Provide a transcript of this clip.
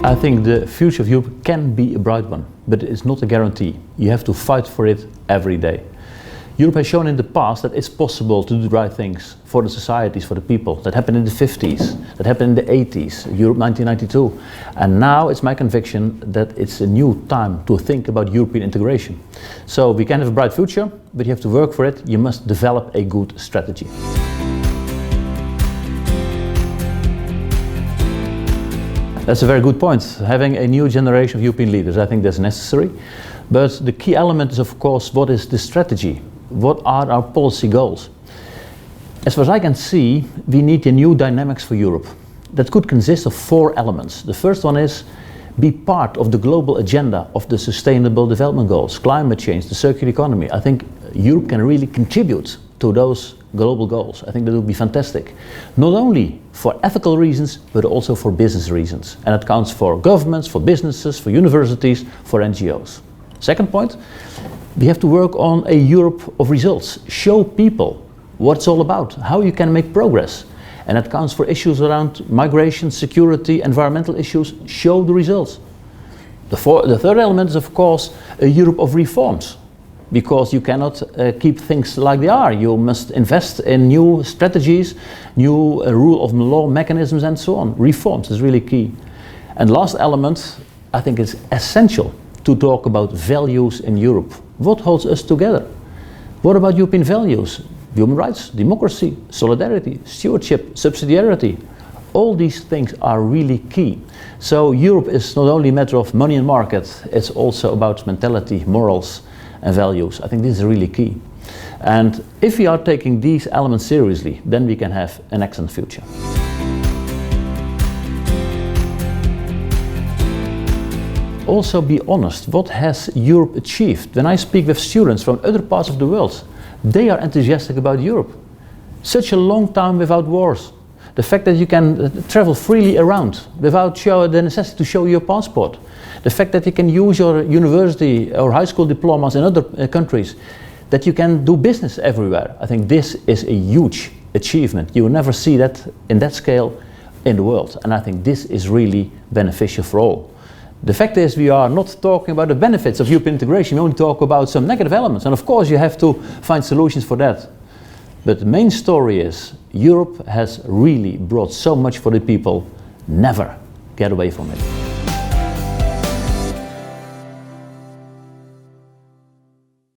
I think the future of Europe can be a bright one, but it's not a guarantee. You have to fight for it every day. Europe has shown in the past that it's possible to do the right things for the societies, for the people. That happened in the 50s, that happened in the 80s, Europe 1992. And now it's my conviction that it's a new time to think about European integration. So we can have a bright future, but you have to work for it. You must develop a good strategy. That's a very good point. Having a new generation of European leaders, I think that's necessary. But the key element is, of course, what is the strategy? What are our policy goals? As far as I can see, we need a new dynamics for Europe. That could consist of 4 elements. The first one is be part of the global agenda of the Sustainable Development Goals, climate change, the circular economy. I think Europe can really contribute to those global goals. I think that would be fantastic. Not only for ethical reasons, but also for business reasons. And it counts for governments, for businesses, for universities, for NGOs. Second point, we have to work on a Europe of results. Show people what it's all about, how you can make progress. And that counts for issues around migration, security, environmental issues. Show the results. The third element is, of course, a Europe of reforms. Because you cannot keep things like they are. You must invest in new strategies, new rule of law mechanisms and so on. Reforms is really key. And last element, I think it's essential to talk about values in Europe. What holds us together? What about European values? Human rights, democracy, solidarity, stewardship, subsidiarity. All these things are really key. So Europe is not only a matter of money and market, it's also about mentality, morals, and values. I think this is really key. And if we are taking these elements seriously, then we can have an excellent future. Also be honest, what has Europe achieved? When I speak with students from other parts of the world, they are enthusiastic about Europe. Such a long time without wars. The fact that you can travel freely around without the necessity to show your passport. The fact that you can use your university or high school diplomas in other countries. That you can do business everywhere. I think this is a huge achievement. You will never see that in that scale in the world. And I think this is really beneficial for all. The fact is, we are not talking about the benefits of European integration. We only talk about some negative elements. And of course you have to find solutions for that. But the main story is Europe has really brought so much for the people. Never get away from it.